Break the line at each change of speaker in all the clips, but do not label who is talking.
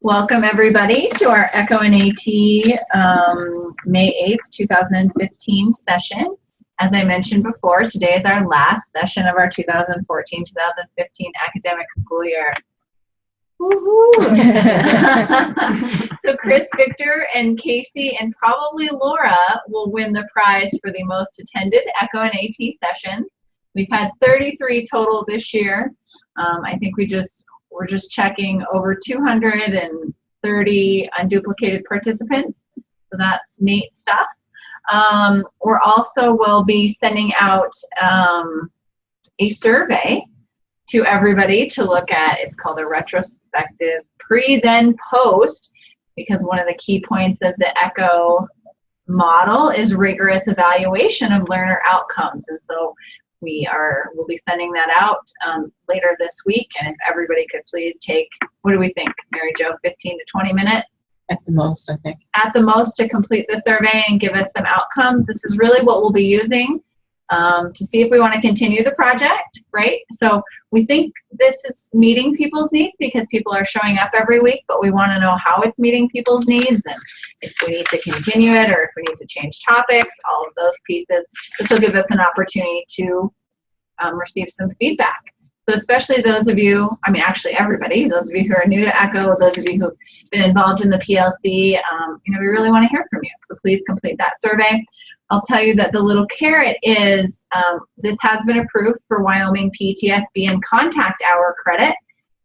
Welcome everybody to our Echo and AT May 8th, 2015 session. As I mentioned before, today is our last session of our 2014-2015 academic school year. So Chris, Victor, and Casey, and probably Laura will win the prize for the most attended Echo and AT session. We've had 33 total this year. I think we're just checking over 230 unduplicated participants, so that's neat stuff. We're also will be sending out a survey to everybody to look at. It's called a retrospective pre then post, because one of the key points of the ECHO model is rigorous evaluation of learner outcomes, and so we'll be sending that out later this week. And if everybody could please take, what do we think, Mary Jo, 15 to 20 minutes?
At the most, I think.
At the most, to complete the survey and give us some outcomes. This is really what we'll be using to see if we want to continue the project, right? So we think this is meeting people's needs because people are showing up every week, but we want to know how it's meeting people's needs and if we need to continue it or if we need to change topics, all of those pieces. This will give us an opportunity to receive some feedback. So especially those of you, I mean actually everybody, those of you who are new to ECHO, those of you who've been involved in the PLC, we really want to hear from you. So please complete that survey. I'll tell you that the little carrot is this has been approved for Wyoming PTSB and contact hour credit,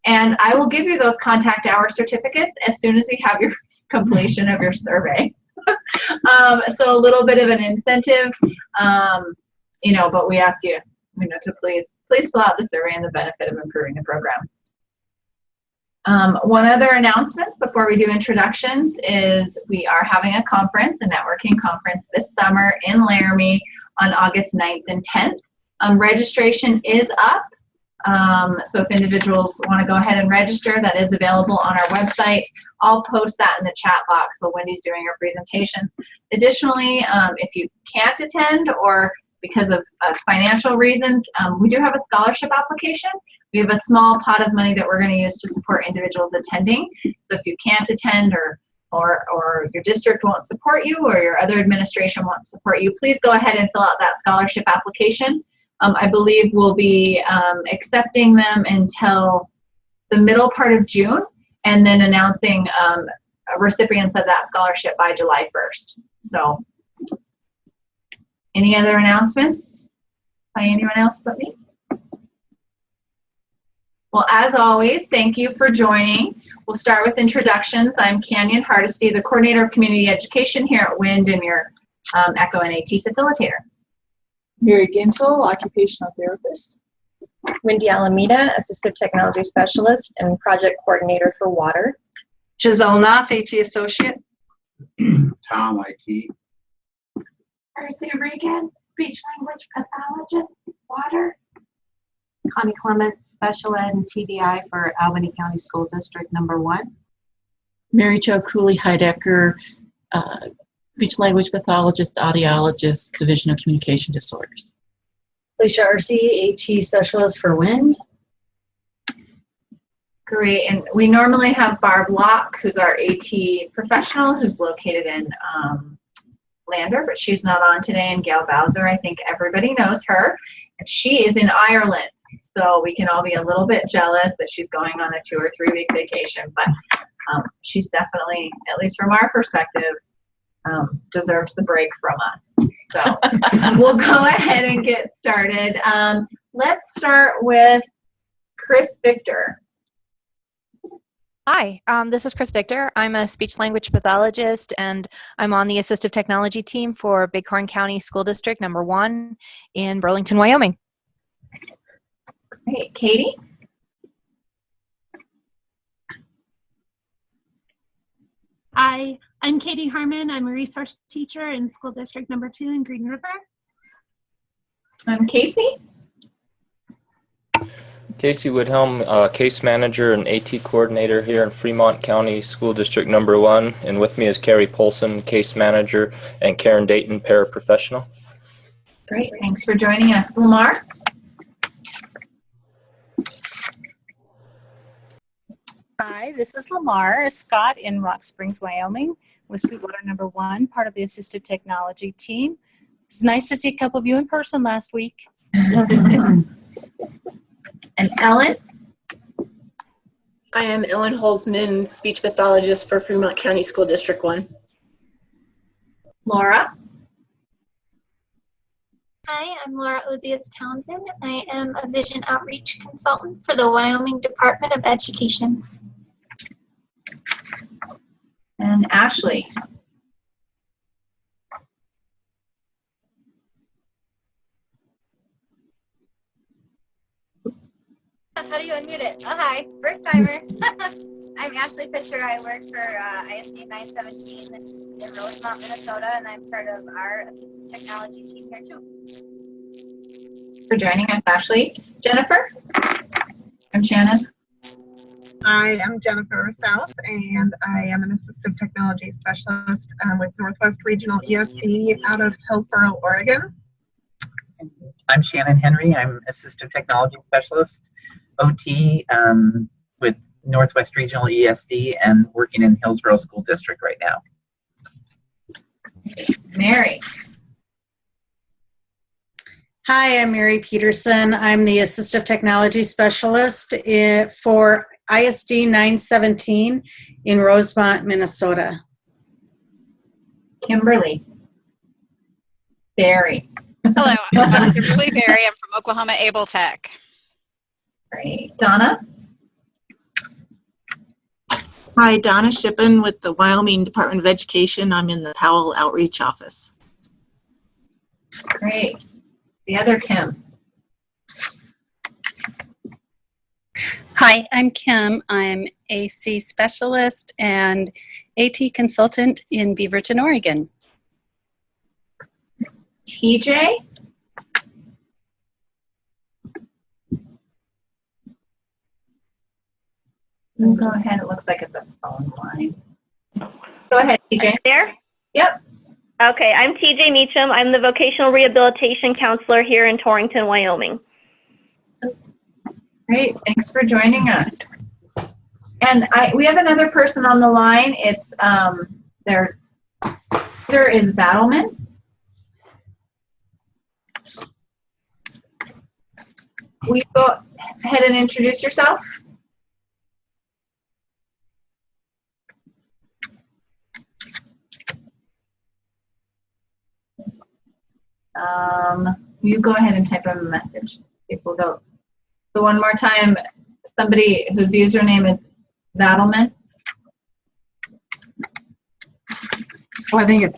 and I will give you those contact hour certificates as soon as we have your completion of your survey. So a little bit of an incentive, but we ask you, to please fill out the survey in the benefit of improving the program. One other announcement before we do introductions is we are having a conference, a networking conference this summer in Laramie on August 9th and 10th. Registration is up, so if individuals want to go ahead and register, that is available on our website. I'll post that in the chat box while Wendy's doing her presentation. Additionally, if you can't attend or because of financial reasons, we do have a scholarship application. We have a small pot of money that we're going to use to support individuals attending. So if you can't attend or your district won't support you or your other administration won't support you, please go ahead and fill out that scholarship application. I believe we'll be accepting them until the middle part of June and then announcing recipients of that scholarship by July 1st. So any other announcements by anyone else but me? Well, as always, thank you for joining. We'll start with introductions. I'm Canyon Hardesty, the Coordinator of Community Education here at WIND and your ECHO and AT facilitator.
Mary Ginsel, Occupational Therapist.
Wendy Alameda, Assistive Technology Specialist and Project Coordinator for Water.
Giselle Knopf, AT Associate.
Tom, IT.
Percy Regan, Speech Language Pathologist, Water. Connie Clements, Special Ed and TDI for Albany County School District number 1.
Mary Jo Cooley Heidecker, Speech Language Pathologist, Audiologist, Division of Communication Disorders.
Alicia Arce, AT Specialist for WIND.
Great, and we normally have Barb Locke, who's our AT professional, who's located in Lander, but she's not on today, and Gail Bowser, I think everybody knows her, and she is in Ireland, so we can all be a little bit jealous that she's going on a 2 or 3 week vacation, but she's definitely, at least from our perspective, deserves the break from us. So we'll go ahead and get started. Let's start with Chris Victor.
Hi, this is Chris Victor. I'm a speech language pathologist and I'm on the assistive technology team for Bighorn County School District number 1 in Burlington, Wyoming.
Great. Katie?
Hi, I'm Katie Harmon. I'm a resource teacher in School District number 2 in Green River.
I'm Casey.
Casey Woodhelm, case manager and AT coordinator here in Fremont County School District number 1. And with me is Carrie Polson, case manager, and Karen Dayton, paraprofessional.
Great, thanks for joining us. Lamar?
Hi, this is Lamar Scott in Rock Springs, Wyoming, with Sweetwater number 1, part of the Assistive Technology team. It's nice to see a couple of you in person last week.
And Ellen?
I am Ellen Holzman, speech pathologist for Fremont County School District 1.
Laura?
Hi, I'm Laura Ozias Townsend. I am a vision outreach consultant for the Wyoming Department of Education.
And Ashley?
How do you unmute it? Oh, hi, first timer. I'm Ashley Fisher. I work for ISD 917 in Rosemont, Minnesota, and I'm part of our assistive technology team here too.
For joining us, Ashley. Jennifer? I'm Shannon.
I am Jennifer South, and I am an assistive technology specialist with Northwest Regional ESD out of Hillsboro, Oregon.
I'm Shannon Henry. I'm assistive technology specialist, OT, with Northwest Regional ESD and working in Hillsboro School District right now.
Mary.
Hi, I'm Mary Peterson. I'm the Assistive Technology Specialist for ISD 917 in Rosemont, Minnesota.
Kimberly. Barry.
Hello, I'm Kimberly Berry. I'm from Oklahoma Able Tech.
Great. Donna?
Hi, Donna Shippen with the Wyoming Department of Education. I'm in the Powell Outreach Office.
Great. The other Kim.
Hi, I'm Kim. I'm AC Specialist and AT Consultant in Beaverton, Oregon.
TJ? Go ahead. It looks like it's a phone line. Go ahead, TJ.
There?
Yep.
Okay, I'm TJ Meacham. I'm the Vocational Rehabilitation Counselor here in Torrington, Wyoming.
Great. Thanks for joining us. And we have another person on the line. It's their user is Battleman. Will you go ahead and introduce yourself? You go ahead and type a message. People go. So one more time, somebody whose username is Battleman.
Oh, I think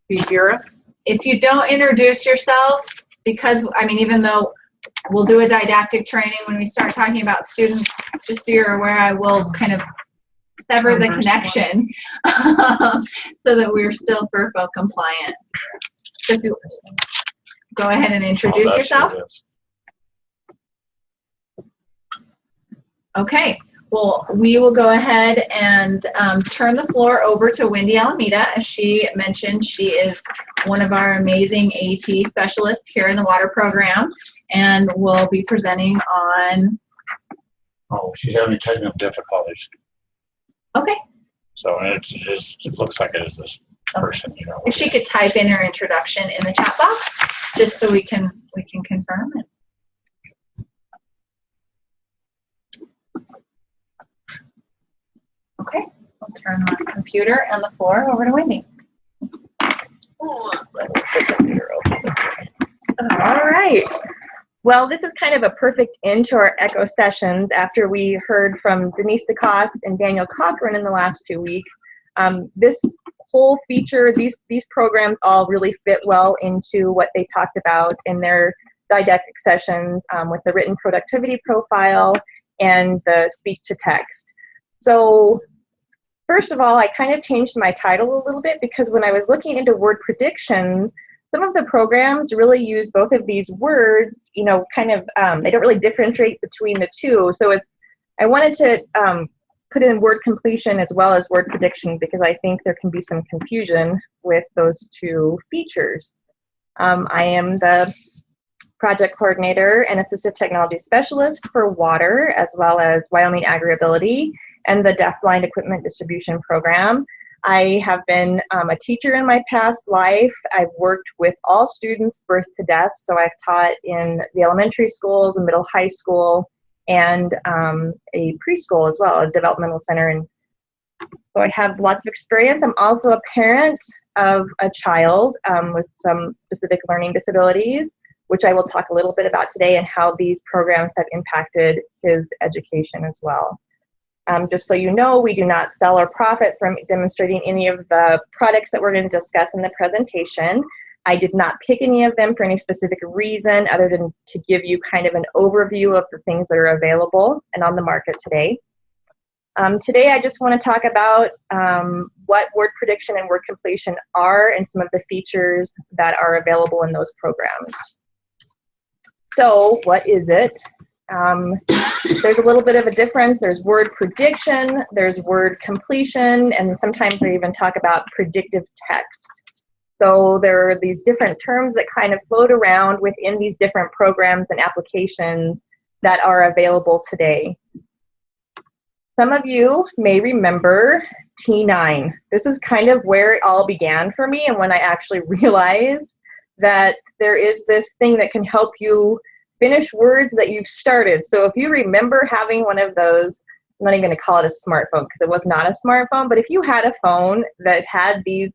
it's Europe.
If you don't introduce yourself, because I mean, even though we'll do a didactic training when we start talking about students, just so you're aware, I will kind of sever the connection so that we're still FERPA compliant. So if you go ahead and introduce yourself. Okay, well, we will go ahead and turn the floor over to Wendy Alameda. As she mentioned, she is one of our amazing AT specialists here in the water program and will be presenting on...
Oh, she's having technical difficulties.
Okay.
So it looks like it is this person, you know.
If she could type in her introduction in the chat box, just so we can confirm it. Okay, I'll turn my computer and the floor over to Wendy.
All right. Well, this is kind of a perfect end to our ECHO sessions after we heard from Denise DeCoste and Daniel Cochran in the last 2 weeks. This whole feature, these programs all really fit well into what they talked about in their didactic sessions with the written productivity profile and the speech to text. So first of all, I kind of changed my title a little bit because when I was looking into word prediction, some of the programs really use both of these words, you know, kind of, they don't really differentiate between the two. So I wanted to put in word completion as well as word prediction because I think there can be some confusion with those two features. I am the project coordinator and assistive technology specialist for water as well as Wyoming Agri-Ability. and the Deafblind Equipment Distribution Program. I have been a teacher in my past life. I've worked with all students birth to deaf, so I've taught in the elementary school, the middle high school, and a preschool as well, a developmental center. And so I have lots of experience. I'm also a parent of a child with some specific learning disabilities, which I will talk a little bit about today, and how these programs have impacted his education as well. Just so you know, we do not sell or profit from demonstrating any of the products that we're going to discuss in the presentation. I did not pick any of them for any specific reason other than to give you kind of an overview of the things that are available and on the market today. Today I just want to talk about what word prediction and word completion are and some of the features that are available in those programs. So what is it? There's a little bit of a difference. There's word prediction, there's word completion, and sometimes we even talk about predictive text. So there are these different terms that kind of float around within these different programs and applications that are available today. Some of you may remember T9. This is kind of where it all began for me, and when I actually realized that there is this thing that can help you finish words that you've started. So if you remember having one of those, I'm not even going to call it a smartphone because it was not a smartphone, but if you had a phone that had these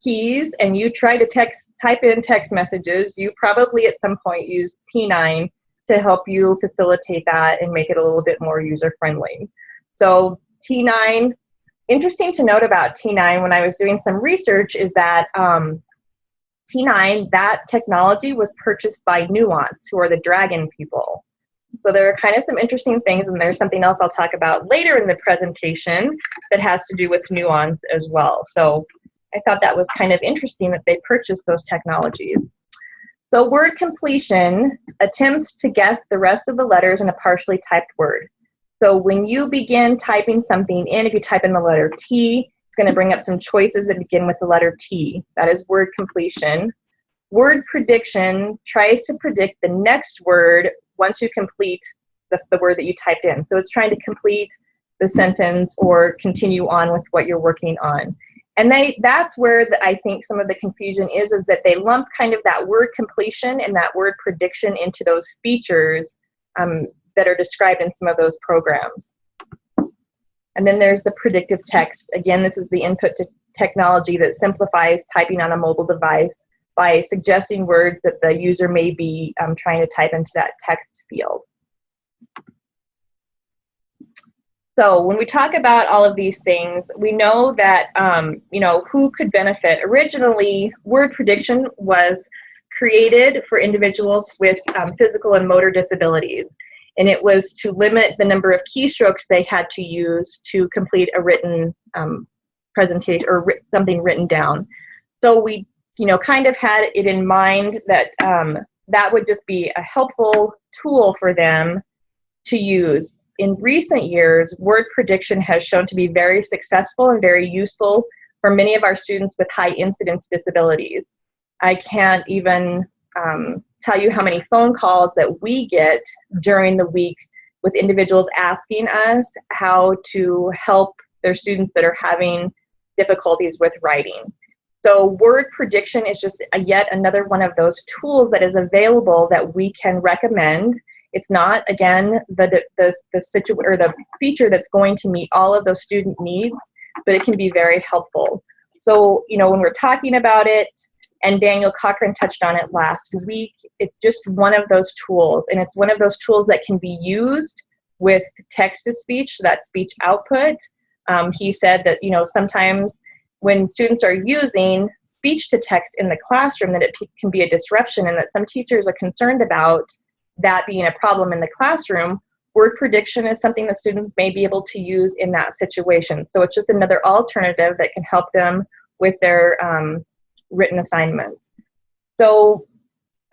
keys and you tried to type in text messages, you probably at some point used T9 to help you facilitate that and make it a little bit more user-friendly. So T9, interesting to note about T9 when I was doing some research is that T9, that technology was purchased by Nuance, who are the dragon people. So there are kind of some interesting things, and there's something else I'll talk about later in the presentation that has to do with Nuance as well. So I thought that was kind of interesting that they purchased those technologies. So word completion attempts to guess the rest of the letters in a partially typed word. So when you begin typing something in, if you type in the letter T, it's going to bring up some choices that begin with the letter T. That is word completion. Word prediction tries to predict the next word once you complete the word that you typed in. So it's trying to complete the sentence or continue on with what you're working on. And that's where I think some of the confusion is that they lump kind of that word completion and that word prediction into those features that are described in some of those programs. And then there's the predictive text. Again, this is the input to technology that simplifies typing on a mobile device by suggesting words that the user may be trying to type into that text field. So when we talk about all of these things, we know that, who could benefit. Originally, word prediction was created for individuals with physical and motor disabilities. And it was to limit the number of keystrokes they had to use to complete a written presentation or something written down. So we, kind of had it in mind that that would just be a helpful tool for them to use. In recent years, word prediction has shown to be very successful and very useful for many of our students with high incidence disabilities. I can't even tell you how many phone calls that we get during the week with individuals asking us how to help their students that are having difficulties with writing. So word prediction is just yet another one of those tools that is available that we can recommend. It's not, again, the feature that's going to meet all of those student needs, but it can be very helpful. So, when we're talking about it, and Daniel Cochran touched on it last week, it's just one of those tools, and it's one of those tools that can be used with text-to-speech, so that speech output. He said that, sometimes when students are using speech-to-text in the classroom, that it can be a disruption, and that some teachers are concerned about that being a problem in the classroom. Word prediction is something that students may be able to use in that situation. So it's just another alternative that can help them with their written assignments. So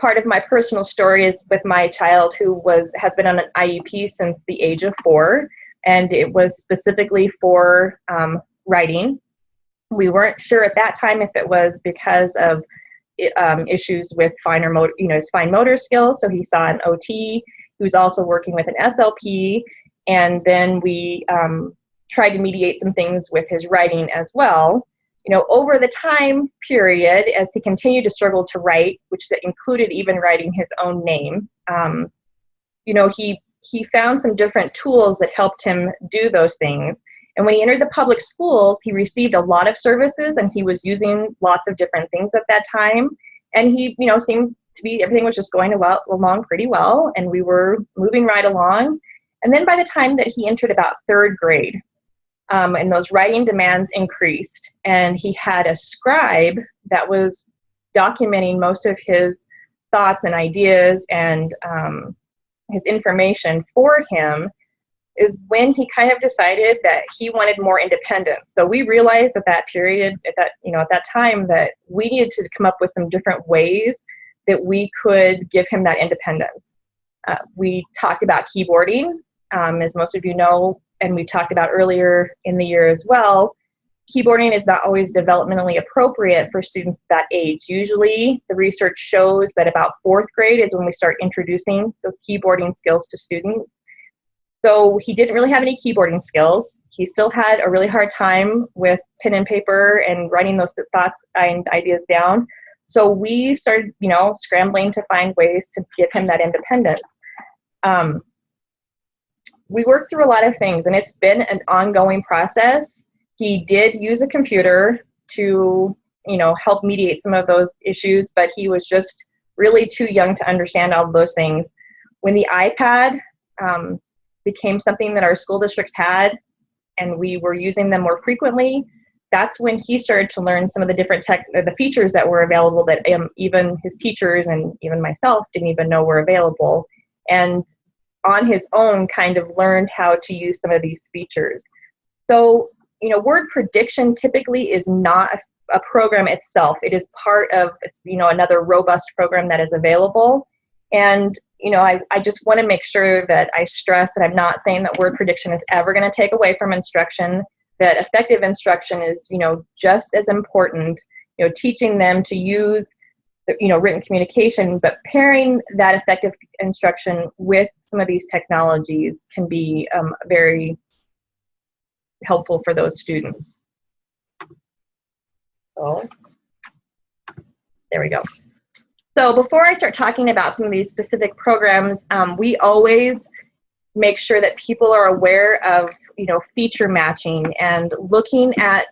part of my personal story is with my child who has been on an IEP since the age of 4, and it was specifically for writing. We weren't sure at that time if it was because of issues with fine motor skills. So he saw an OT. He was also working with an SLP, and then we tried to mediate some things with his writing as well. Over the time period, as he continued to struggle to write, which included even writing his own name, he found some different tools that helped him do those things. And when he entered the public schools, he received a lot of services, and he was using lots of different things at that time. And he, seemed to be, everything was just going along pretty well, and we were moving right along. And then by the time that he entered about 3rd grade, and those writing demands increased, and he had a scribe that was documenting most of his thoughts and ideas and his information for him, is when he kind of decided that he wanted more independence. So we realized at that period, at that time, that we needed to come up with some different ways that we could give him that independence. We talked about keyboarding, as most of you know, and we talked about earlier in the year as well. Keyboarding is not always developmentally appropriate for students that age. Usually, the research shows that about 4th grade is when we start introducing those keyboarding skills to students. So he didn't really have any keyboarding skills. He still had a really hard time with pen and paper and writing those thoughts and ideas down. So we started, scrambling to find ways to give him that independence. We worked through a lot of things, and it's been an ongoing process. He did use a computer to, help mediate some of those issues, but he was just really too young to understand all of those things. When the iPad became something that our school districts had, and we were using them more frequently, that's when he started to learn some of the different the features that were available that even his teachers and even myself didn't even know were available. And on his own kind of learned how to use some of these features. So, word prediction typically is not a program itself. It is part of, another robust program that is available. And, I just want to make sure that I stress that I'm not saying that word prediction is ever going to take away from instruction, that effective instruction is, just as important, teaching them to use written communication, but pairing that effective instruction with some of these technologies can be very helpful for those students. So there we go. So before I start talking about some of these specific programs, we always make sure that people are aware of, feature matching and looking at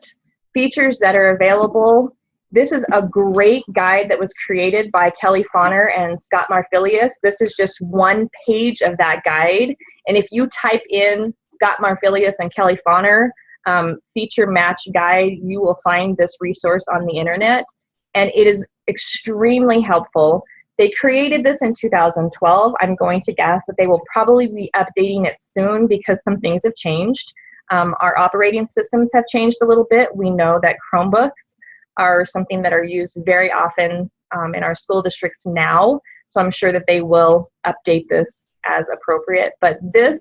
features that are available. This is a great guide that was created by Kelly Fauner and Scott Marfilius. This is just one page of that guide. And if you type in Scott Marfilius and Kelly Fauner feature match guide, you will find this resource on the internet. And it is extremely helpful. They created this in 2012. I'm going to guess that they will probably be updating it soon because some things have changed. Our operating systems have changed a little bit. We know that Chromebooks are something that are used very often in our school districts now. So I'm sure that they will update this as appropriate. But this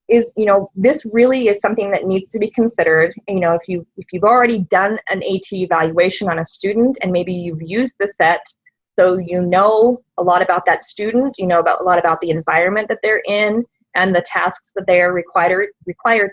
is, this really is something that needs to be considered. If you've already done an AT evaluation on a student and maybe you've used the set, so you know a lot about that student, a lot about the environment that they're in and the tasks that they are required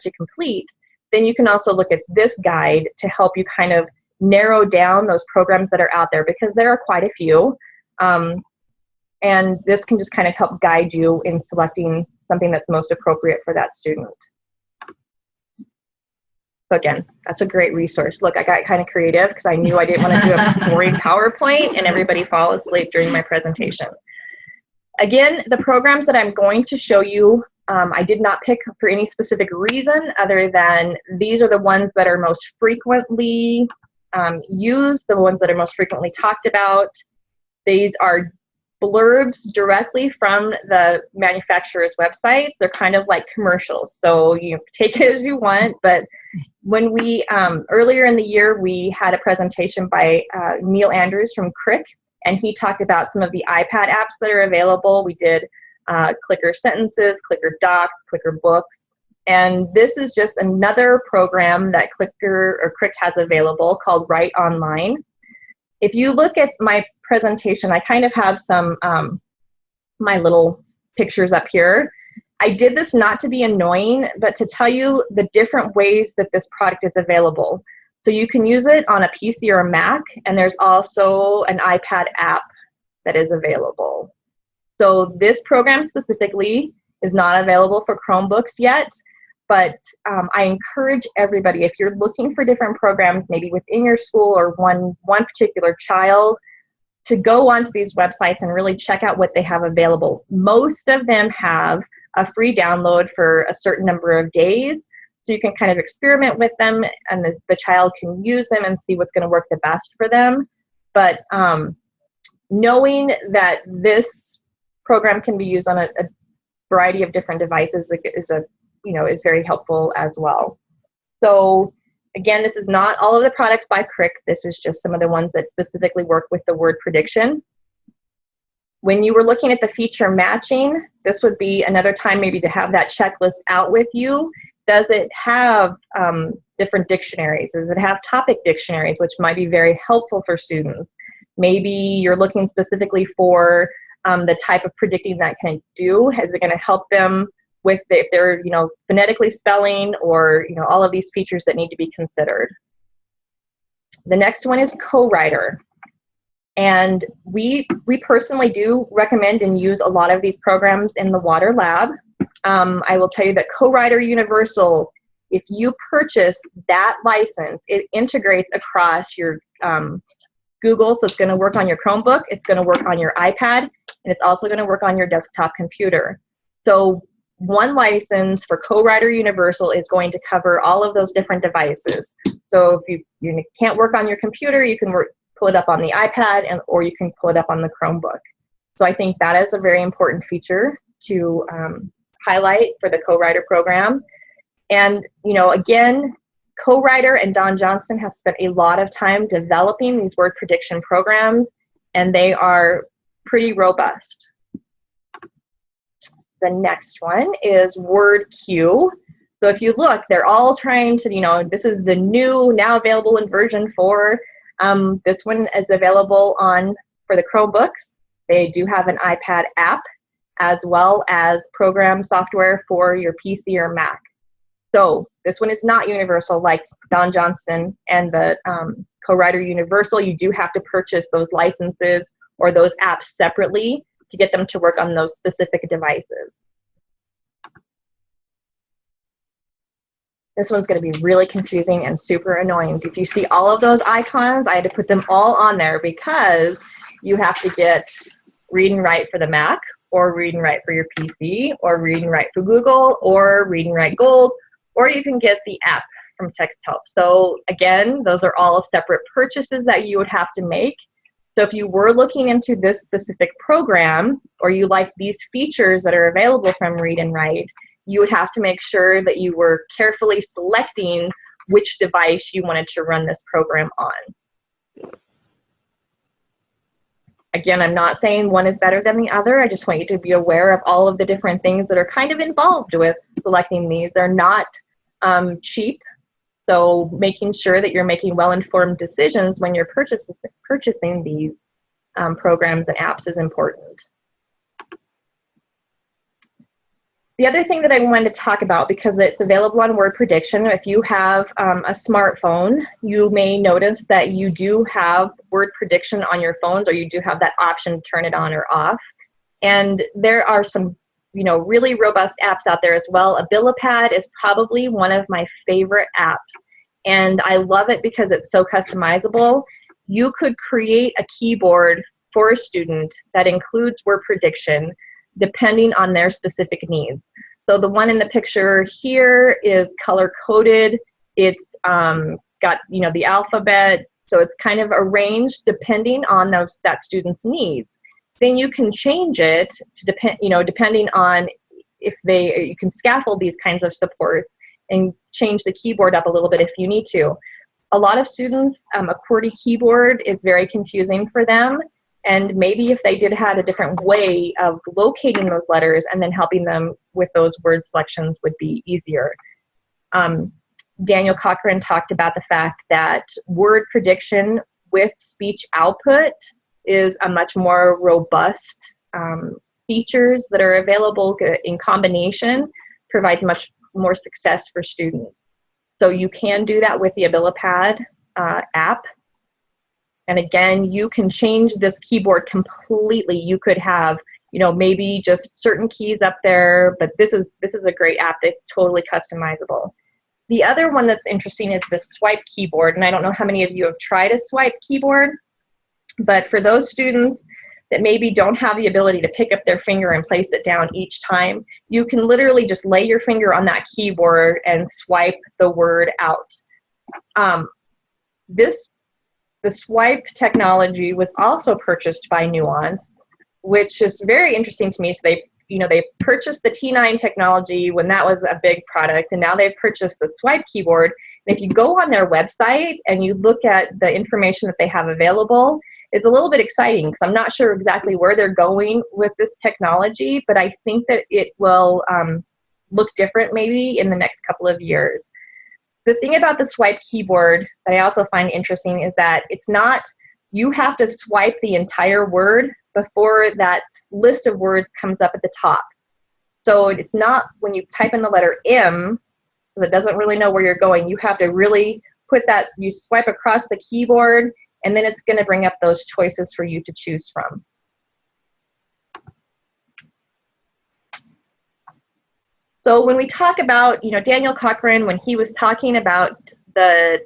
to complete, then you can also look at this guide to help you kind of narrow down those programs that are out there, because there are quite a few. And this can just kind of help guide you in selecting something that's most appropriate for that student. So again, that's a great resource. Look, I got kind of creative because I knew I didn't want to do a boring PowerPoint and everybody fall asleep during my presentation. Again, the programs that I'm going to show you, I did not pick for any specific reason other than these are the ones that are most frequently used, the ones that are most frequently talked about. These are blurbs directly from the manufacturer's website. They're kind of like commercials, so you take it as you want. But when we, earlier in the year, we had a presentation by Neil Andrews from Crick, and he talked about some of the iPad apps that are available. We did Clicker Sentences, Clicker Docs, Clicker Books, and this is just another program that Crick has available called Write Online. If you look at my presentation, I kind of have some my little pictures up here. I did this not to be annoying, but to tell you the different ways that this product is available. So you can use it on a PC or a Mac, and there's also an iPad app that is available. So this program specifically is not available for Chromebooks yet, but I encourage everybody, if you're looking for different programs, maybe within your school or one particular child, to go onto these websites and really check out what they have available. Most of them have a free download for a certain number of days, so you can kind of experiment with them, and the child can use them and see what's going to work the best for them. But knowing that this program can be used on a variety of different devices is very helpful as well. So again, this is not all of the products by Crick. This is just some of the ones that specifically work with the word prediction. When you were looking at the feature matching, this would be another time maybe to have that checklist out with you. Does it have different dictionaries? Does it have topic dictionaries, which might be very helpful for students? Maybe you're looking specifically for the type of predicting that can do. Is it going to help them with if they're phonetically spelling, or all of these features that need to be considered? The next one is Co-Writer. And we personally do recommend and use a lot of these programs in the water lab. I will tell you that Co-Writer Universal, if you purchase that license, it integrates across your Google, so it's going to work on your Chromebook, it's going to work on your iPad, and it's also going to work on your desktop computer. So one license for Co-Writer Universal is going to cover all of those different devices. So if you can't work on your computer, you can pull it up on the iPad, or you can pull it up on the Chromebook. So I think that is a very important feature to highlight for the Co-Writer program. And again, Co-Writer and Don Johnston has spent a lot of time developing these word prediction programs, and they are pretty robust. The next one is WordQ. So if you look, they're all trying to, this is the new, now available in version 4. This one is available for the Chromebooks. They do have an iPad app, as well as program software for your PC or Mac. So this one is not universal like Don Johnston and the Co-Writer Universal. You do have to purchase those licenses or those apps separately to get them to work on those specific devices. This one's going to be really confusing and super annoying. If you see all of those icons, I had to put them all on there because you have to get Read and Write for the Mac, or Read and Write for your PC, or Read and Write for Google, or Read and Write Gold, or you can get the app from Text Help. So again, those are all separate purchases that you would have to make. So if you were looking into this specific program, or you like these features that are available from Read and Write, you would have to make sure that you were carefully selecting which device you wanted to run this program on. Again, I'm not saying one is better than the other. I just want you to be aware of all of the different things that are kind of involved with selecting these. They're not cheap. So making sure that you're making well-informed decisions when you're purchasing these programs and apps is important. The other thing that I wanted to talk about, because it's available on word prediction, if you have a smartphone, you may notice that you do have word prediction on your phones, or you do have that option to turn it on or off. And there are some really robust apps out there as well. Abilipad is probably one of my favorite apps, and I love it because it's so customizable. You could create a keyboard for a student that includes word prediction depending on their specific needs. So the one in the picture here is color-coded. It's got the alphabet, so it's kind of arranged depending on that student's needs. Then you can change it to depending on if you can scaffold these kinds of supports and change the keyboard up a little bit if you need to. A lot of students, a QWERTY keyboard is very confusing for them, and maybe if they did have a different way of locating those letters and then helping them with those word selections would be easier. Daniel Cochran talked about the fact that word prediction with speech output is a much more robust features that are available in combination provides much more success for students. So you can do that with the AbiliPad app. And again, you can change this keyboard completely. You could have, you know, maybe just certain keys up there, but this is a great app that's totally customizable. The other one that's interesting is the swipe keyboard, and I don't know how many of you have tried a swipe keyboard, but for those students that maybe don't have the ability to pick up their finger and place it down each time, you can literally just lay your finger on that keyboard and swipe the word out. The swipe technology was also purchased by Nuance, which is very interesting to me. So they purchased the T9 technology when that was a big product, and now they've purchased the swipe keyboard. And if you go on their website and you look at the information that they have available, it's a little bit exciting because I'm not sure exactly where they're going with this technology, but I think that it will look different maybe in the next couple of years. The thing about the swipe keyboard that I also find interesting is that it's not, you have to swipe the entire word before that list of words comes up at the top. So it's not when you type in the letter M, so it doesn't really know where you're going. You have to really put that, you swipe across the keyboard, and then it's going to bring up those choices for you to choose from. So when we talk about, you know, Daniel Cochran, when he was talking about the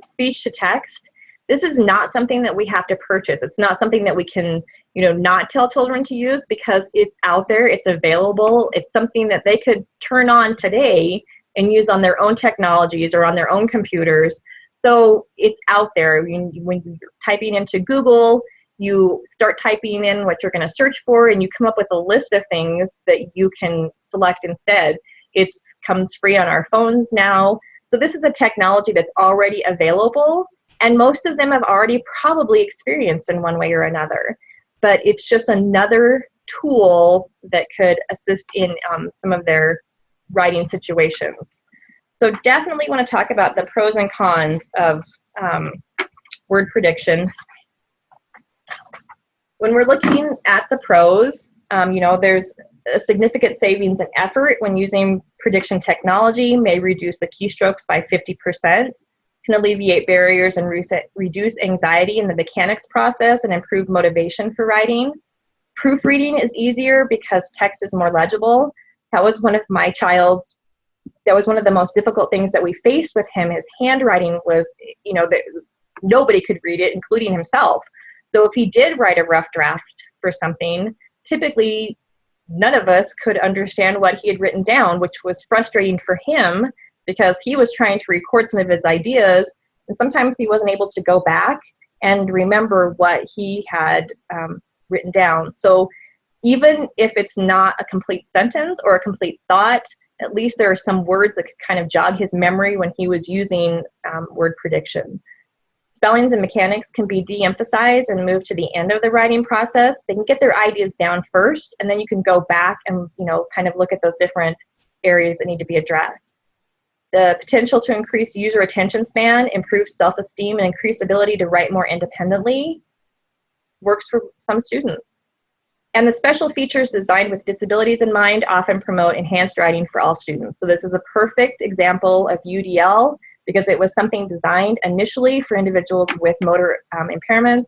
speech to text, this is not something that we have to purchase. It's not something that we can, you know, not tell children to use because it's out there, it's available. It's something that they could turn on today and use on their own technologies or on their own computers. So it's out there. When you're typing into Google, you start typing in what you're going to search for, and you come up with a list of things that you can select instead. It comes free on our phones now. So this is a technology that's already available, and most of them have already probably experienced in one way or another. But it's just another tool that could assist in some of their writing situations. So definitely want to talk about the pros and cons of word prediction. When we're looking at the pros, you know, there's a significant savings in effort when using prediction technology, may reduce the keystrokes by 50%, can alleviate barriers and reduce anxiety in the mechanics process and improve motivation for writing. Proofreading is easier because text is more legible. That was one of my child's, that was one of the most difficult things that we faced with him. His handwriting was, you know, nobody could read it, including himself. So if he did write a rough draft for something, typically none of us could understand what he had written down, which was frustrating for him because he was trying to record some of his ideas, and sometimes he wasn't able to go back and remember what he had written down. So even if it's not a complete sentence or a complete thought, at least there are some words that could kind of jog his memory when he was using word prediction. Spellings and mechanics can be de-emphasized and moved to the end of the writing process. They can get their ideas down first, and then you can go back and, you know, kind of look at those different areas that need to be addressed. The potential to increase user attention span, improve self-esteem, and increase ability to write more independently works for some students. And the special features designed with disabilities in mind often promote enhanced writing for all students. So this is a perfect example of UDL because it was something designed initially for individuals with motor impairments,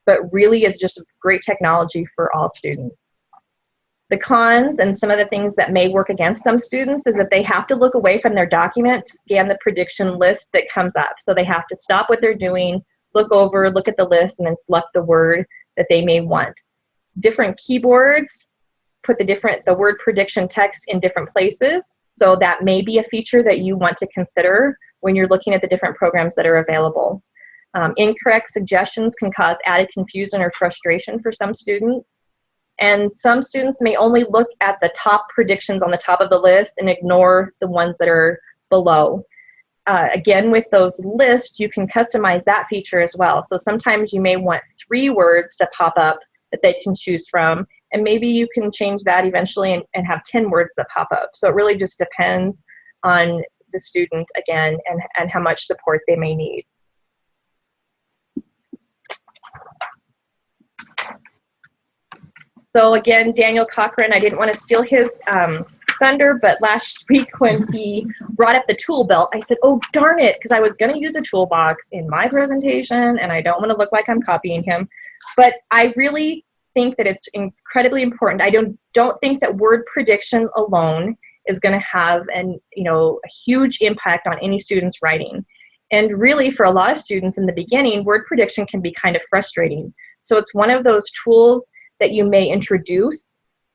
but really is just great technology for all students. The cons and some of the things that may work against some students is that they have to look away from their document to scan the prediction list that comes up. So they have to stop what they're doing, look over, look at the list, and then select the word that they may want. Different keyboards put the word prediction text in different places. So that may be a feature that you want to consider when you're looking at the different programs that are available. Incorrect suggestions can cause added confusion or frustration for some students. And some students may only look at the top predictions on the top of the list and ignore the ones that are below. Again, with those lists, you can customize that feature as well. So sometimes you may want 3 words to pop up that they can choose from, and maybe you can change that eventually and have 10 words that pop up. So it really just depends on the student, again, and how much support they may need. So again, Daniel Cochran, I didn't want to steal his thunder, but last week when he brought up the tool belt, I said, oh, darn it, because I was going to use a toolbox in my presentation, and I don't want to look like I'm copying him. But I really think that it's incredibly important. I don't think that word prediction alone is going to have a huge impact on any student's writing. And really, for a lot of students in the beginning, word prediction can be kind of frustrating. So it's one of those tools that you may introduce,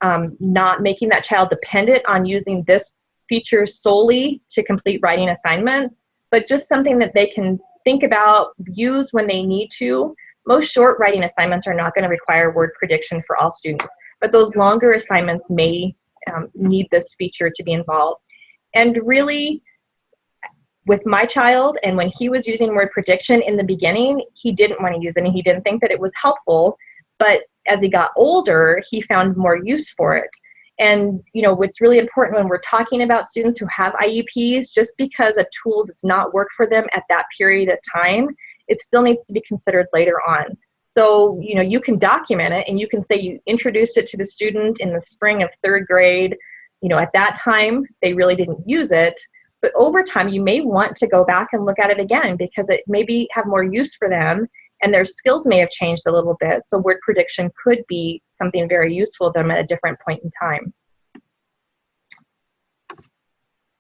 not making that child dependent on using this feature solely to complete writing assignments, but just something that they can think about, use when they need to. Most short writing assignments are not going to require word prediction for all students, but those longer assignments may need this feature to be involved. And really, with my child, and when he was using word prediction in the beginning, he didn't want to use it and he didn't think that it was helpful. But as he got older, he found more use for it. And what's really important when we're talking about students who have IEPs, just because a tool does not work for them at that period of time, it still needs to be considered later on. So, you can document it and you can say you introduced it to the student in the spring of 3rd grade. At that time, they really didn't use it. But over time, you may want to go back and look at it again because it maybe have more use for them and their skills may have changed a little bit. So word prediction could be something very useful to them at a different point in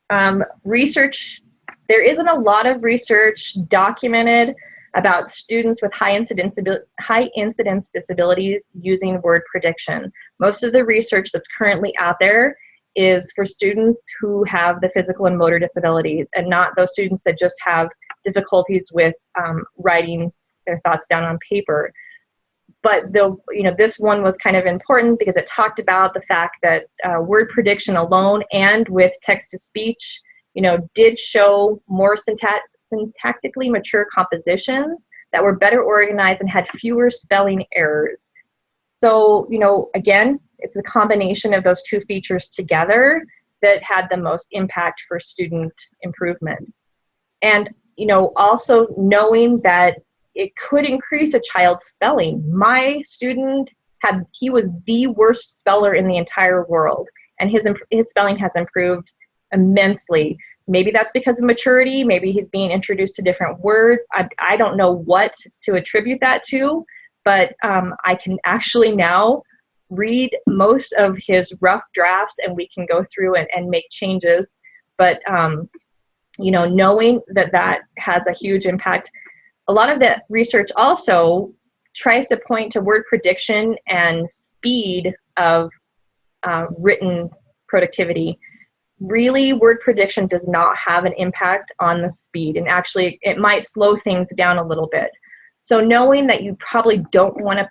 time. Research, there isn't a lot of research documented about students with high incidence disabilities using word prediction. Most of the research that's currently out there is for students who have the physical and motor disabilities and not those students that just have difficulties with writing their thoughts down on paper. But this one was kind of important because it talked about the fact that word prediction alone and with text-to-speech, did show more syntactically mature compositions that were better organized and had fewer spelling errors. So, again, it's a combination of those two features together that had the most impact for student improvement. And, also knowing that it could increase a child's spelling. My student he was the worst speller in the entire world, and his spelling has improved immensely. Maybe that's because of maturity. Maybe he's being introduced to different words. I don't know what to attribute that to, but I can actually now read most of his rough drafts and we can go through and make changes. But, knowing that has a huge impact. A lot of the research also tries to point to word prediction and speed of written productivity. Really, word prediction does not have an impact on the speed, and actually it might slow things down a little bit. So knowing that you probably don't want to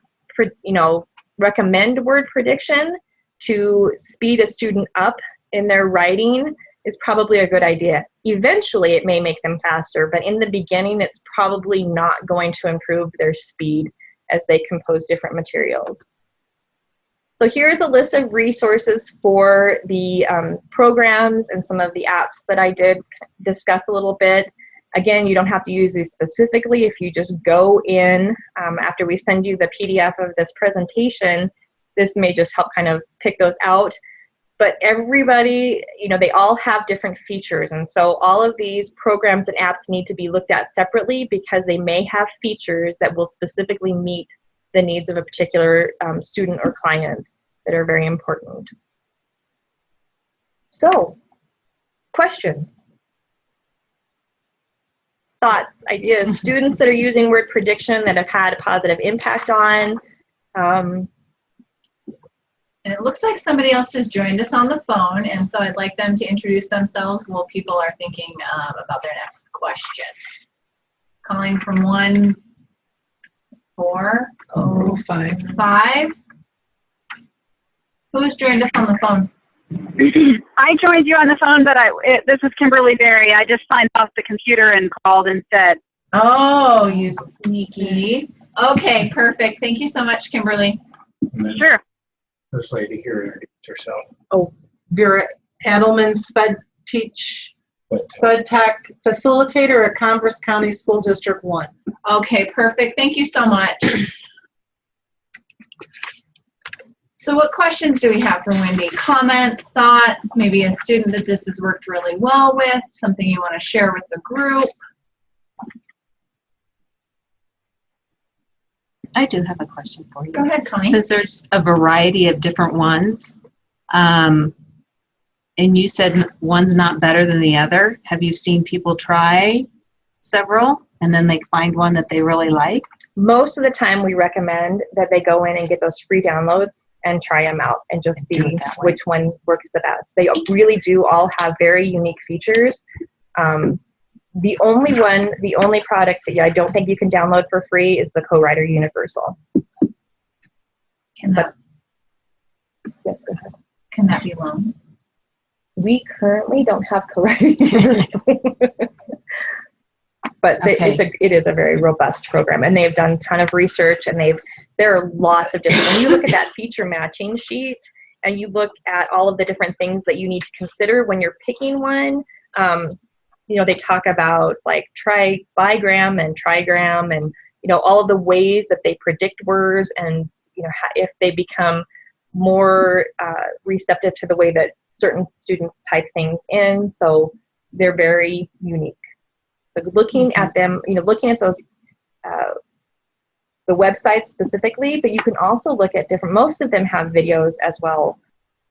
recommend word prediction to speed a student up in their writing is probably a good idea. Eventually it may make them faster, but in the beginning it's probably not going to improve their speed as they compose different materials. So here's a list of resources for the programs and some of the apps that I did discuss a little bit. Again, you don't have to use these specifically. If you just go in after we send you the PDF of this presentation, this may just help kind of pick those out. But everybody, they all have different features. And so all of these programs and apps need to be looked at separately because they may have features that will specifically meet the needs of a particular student or client that are very important. So, question. Thoughts, ideas, students that are using word prediction that have had a positive impact on.
And it looks like somebody else has joined us on the phone, and so I'd like them to introduce themselves while people are thinking about their next question. Calling from 1405. Who's joined us on the phone?
I joined you on the phone, but this is Kimberly Berry. I just signed off the computer and called instead.
Oh, you sneaky. Okay, perfect. Thank you so much, Kimberly.
Sure.
This lady here introduced herself.
Oh, Vera Edelman, Sped Tech Facilitator at Converse County School District 1.
Okay, perfect. Thank you so much. So what questions do we have for Wendy? Comments, thoughts, maybe a student that this has worked really well with, something you want to share with the group?
I do have a question for you.
Go ahead, Connie.
Since there's a variety of different ones, and you said one's not better than the other, have you seen people try several and then they find one that they really like?
Most of the time we recommend that they go in and get those free downloads and try them out and just see which one works the best. They really do all have very unique features. The only product that I don't think you can download for free is the Co-Writer Universal.
Yes, go ahead. Can that be loaned?
We currently don't have Co-Writer Universal. But it is a very robust program, and they've done a ton of research, and there are lots of different, when you look at that feature matching sheet and you look at all of the different things that you need to consider when you're picking one, they talk about like bigram and trigram and, all of the ways that they predict words and, if they become more receptive to the way that certain students type things in. So they're very unique. So looking at them, looking at those, the websites specifically, but you can also look at most of them have videos as well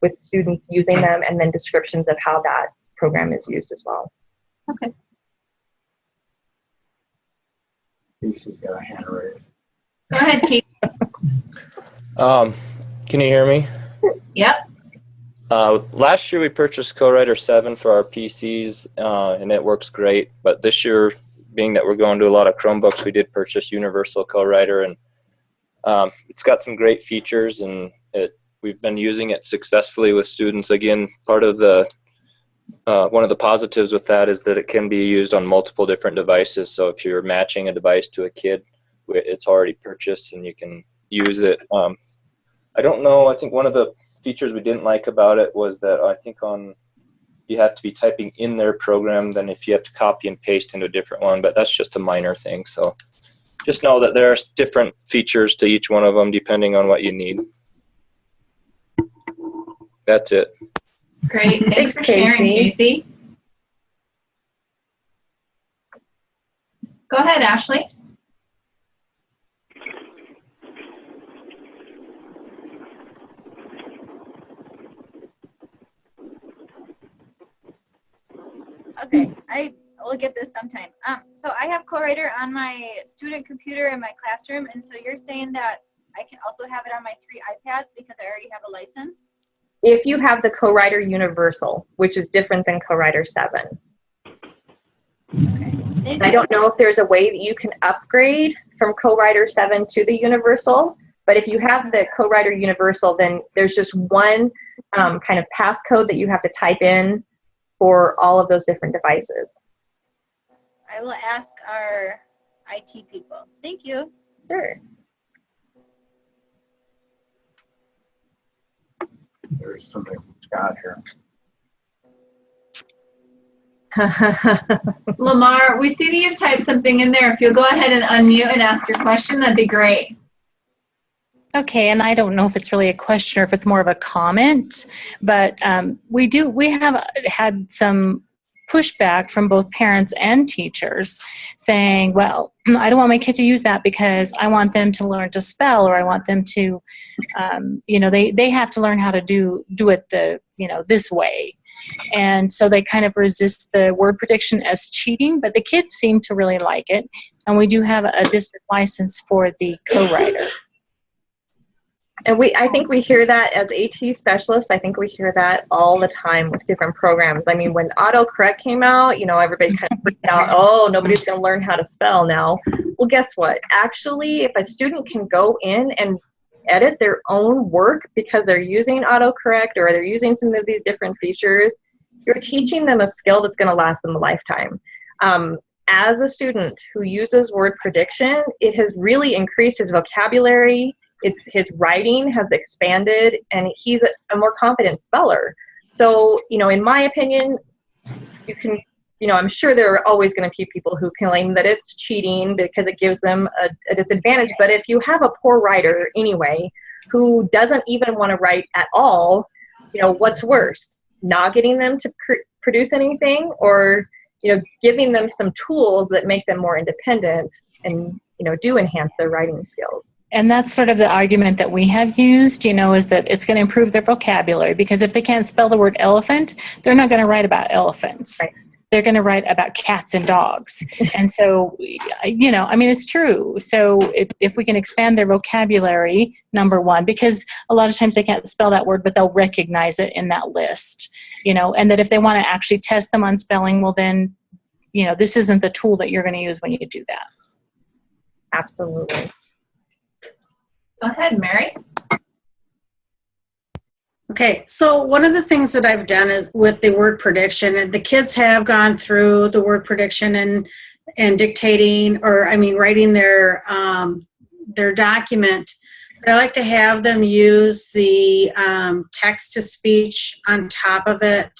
with students using them and then descriptions of how that program is used as well.
Okay.
Casey's got a hand raised.
Go ahead, Kate.
Can you hear me?
Yep.
Last year we purchased Co-Writer 7 for our PCs, and it works great. But this year, being that we're going to a lot of Chromebooks, we did purchase Universal Co-Writer, and it's got some great features, and we've been using it successfully with students. Again, part of the one of the positives with that is that it can be used on multiple different devices. So if you're matching a device to a kid, it's already purchased and you can use it. I don't know, I think one of the features we didn't like about it was that I think you have to be typing in their program than if you have to copy and paste into a different one, but that's just a minor thing. So just know that there are different features to each one of them depending on what you need. That's it.
Great. Thanks for sharing, Casey. Go ahead, Ashley.
Okay, I will get this sometime. So I have Co-Writer on my student computer in my classroom, and so you're saying that I can also have it on my 3 iPads because I already have a license?
If you have the Co-Writer Universal, which is different than Co-Writer 7.
Okay.
I don't know if there's a way that you can upgrade from Co-Writer 7 to the Universal, but if you have the Co-Writer Universal, then there's just one kind of passcode that you have to type in for all of those different devices.
I will ask our IT people. Thank you.
Sure.
There's something from Scott here.
Lamar, we see that you've typed something in there. If you'll go ahead and unmute and ask your question, that'd be great.
Okay, and I don't know if it's really a question or if it's more of a comment, but we have had some pushback from both parents and teachers saying, well, I don't want my kid to use that because I want them to learn to spell, or I want them to, they have to learn how to do it this way. And so they kind of resist the word prediction as cheating, but the kids seem to really like it. And we do have a district license for the Co-Writer.
And I think we hear that as AT specialists. I think we hear that all the time with different programs. I mean, when autocorrect came out, everybody kind of freaked out, oh, nobody's going to learn how to spell now. Well, guess what? Actually, if a student can go in and edit their own work because they're using autocorrect or they're using some of these different features, you're teaching them a skill that's going to last them a lifetime. As a student who uses word prediction, it has really increased his vocabulary. His writing has expanded, and he's a more confident speller. So, in my opinion, you can, I'm sure there are always going to be people who claim that it's cheating because it gives them a disadvantage. But if you have a poor writer anyway, who doesn't even want to write at all, what's worse, not getting them to produce anything, or giving them some tools that make them more independent and do enhance their writing skills.
And that's sort of the argument that we have used, is that it's going to improve their vocabulary, because if they can't spell the word elephant, they're not going to write about elephants.
Right.
They're going to write about cats and dogs. And so, it's true. So if we can expand their vocabulary, number one, because a lot of times they can't spell that word, but they'll recognize it in that list, and that if they want to actually test them on spelling, well then, this isn't the tool that you're going to use when you do that.
Absolutely.
Go ahead, Mary.
Okay, so one of the things that I've done is with the word prediction, and the kids have gone through the word prediction and dictating, writing their document. But I like to have them use the text to speech on top of it,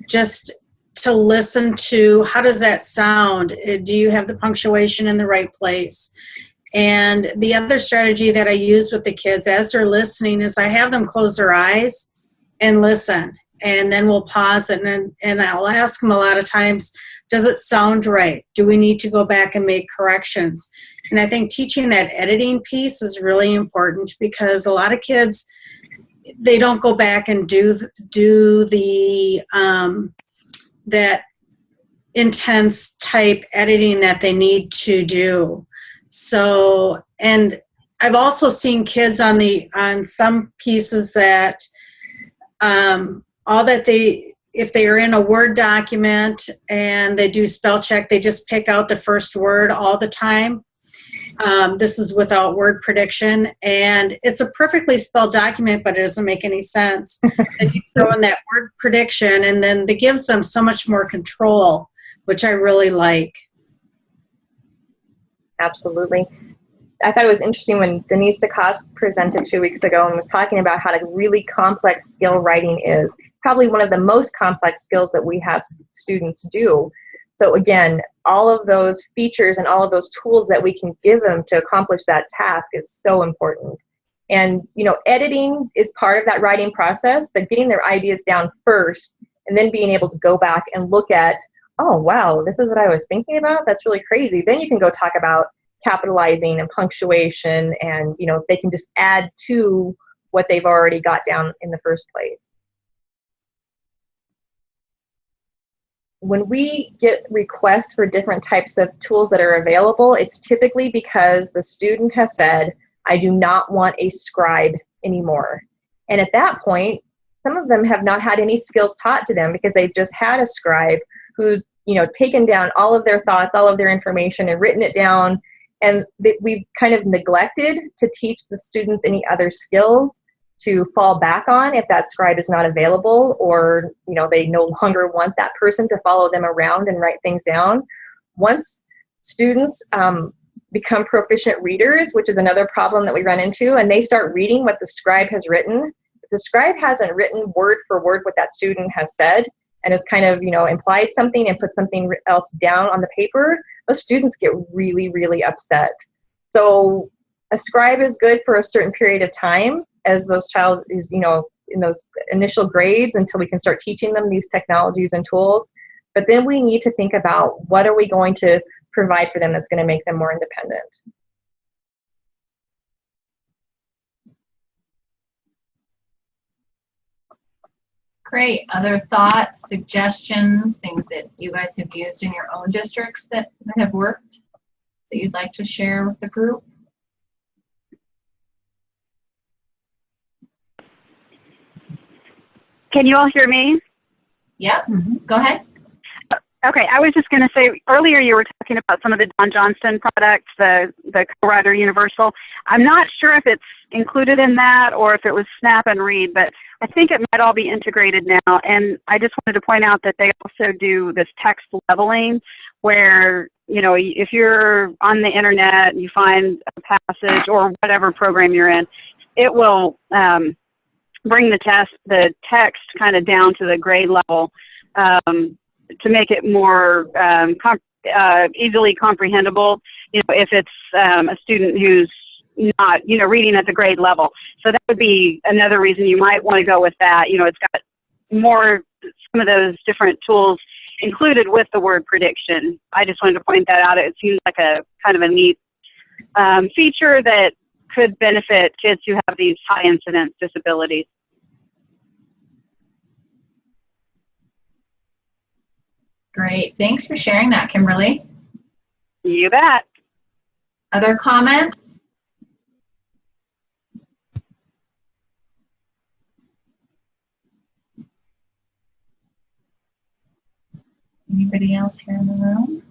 just to listen to how does that sound? Do you have the punctuation in the right place? And the other strategy that I use with the kids as they're listening is I have them close their eyes and listen, and then we'll pause it, and I'll ask them a lot of times, does it sound right? Do we need to go back and make corrections? And I think teaching that editing piece is really important, because a lot of kids, they don't go back and do the that intense type editing that they need to do. So, and I've also seen kids on some pieces that if they are in a Word document and they do spell check, they just pick out the first word all the time. This is without word prediction, and it's a perfectly spelled document, but it doesn't make any sense. And you throw in that word prediction, and then it gives them so much more control, which I really like.
Absolutely. I thought it was interesting when Denise DeCoste presented 2 weeks ago and was talking about how really complex skill writing is. Probably one of the most complex skills that we have students do. So again, all of those features and all of those tools that we can give them to accomplish that task is so important. And, editing is part of that writing process, but getting their ideas down first and then being able to go back and look at, oh, wow, this is what I was thinking about? That's really crazy. Then you can go talk about capitalizing and punctuation, and, they can just add to what they've already got down in the first place. When we get requests for different types of tools that are available, it's typically because the student has said, I do not want a scribe anymore. And at that point, some of them have not had any skills taught to them because they've just had a scribe who's, taken down all of their thoughts, all of their information, and written it down. And we've kind of neglected to teach the students any other skills to fall back on if that scribe is not available, or they no longer want that person to follow them around and write things down. Once students become proficient readers, which is another problem that we run into, and they start reading what the scribe has written, if the scribe hasn't written word for word what that student has said and has kind of implied something and put something else down on the paper, those students get really, really upset. So a scribe is good for a certain period of time as those child is, in those initial grades, until we can start teaching them these technologies and tools. But then we need to think about, what are we going to provide for them that's going to make them more independent?
Great. Other thoughts, suggestions, things that you guys have used in your own districts that have worked that you'd like to share with the group?
Can you all hear me?
Yeah, go ahead.
Okay, I was just going to say, earlier you were talking about some of the Don Johnston products, the Co-Writer Universal. I'm not sure if it's included in that or if it was Snap and Read, but I think it might all be integrated now. And I just wanted to point out that they also do this text leveling, where, if you're on the internet and you find a passage or whatever program you're in, it will bring the text kind of down to the grade level to make it more easily comprehensible. If it's a student who's not, reading at the grade level. So that would be another reason you might want to go with that. It's got some of those different tools included with the word prediction. I just wanted to point that out. It seems like a kind of a neat feature that could benefit kids who have these high incidence disabilities.
Great. Thanks for sharing that, Kimberly.
You bet.
Other comments? Anybody else here in the room?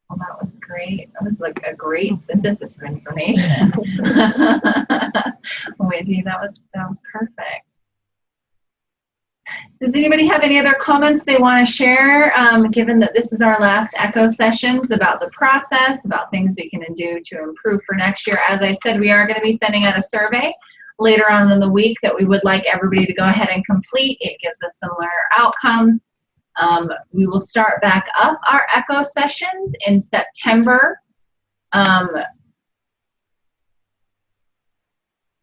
Well, that was great. That was like a great synthesis of information. Wendy, that was perfect. Does anybody have any other comments they want to share, given that this is our last ECHO sessions, about the process, about things we can do to improve for next year? As I said, we are going to be sending out a survey later on in the week that we would like everybody to go ahead and complete. It gives us similar outcomes. We will start back up our ECHO sessions in September.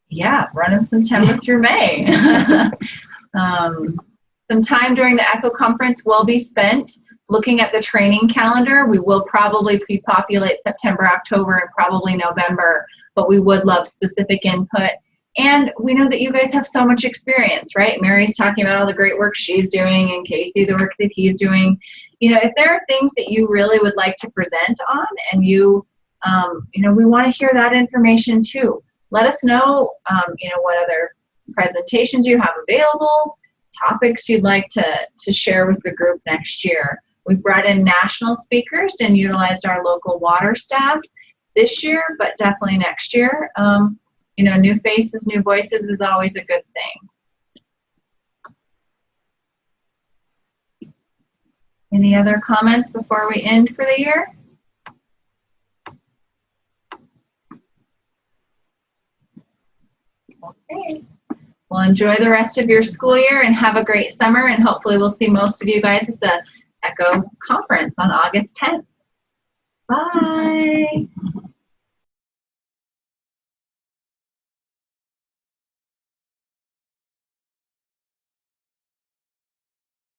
Yeah, run them September through May. Some time during the ECHO conference will be spent looking at the training calendar. We will probably pre-populate September, October, and probably November, but we would love specific input. And we know that you guys have so much experience, right? Mary's talking about all the great work she's doing, and Casey, the work that he's doing. If there are things that you really would like to present on, and we want to hear that information too. Let us know, what other presentations you have available, topics you'd like to share with the group next year. We've brought in national speakers and utilized our local water staff this year, but definitely next year. New faces, new voices is always a good thing. Any other comments before we end for the year? Okay. Well, enjoy the rest of your school year and have a great summer, and hopefully we'll see most of you guys at the ECHO conference on August 10th. Bye.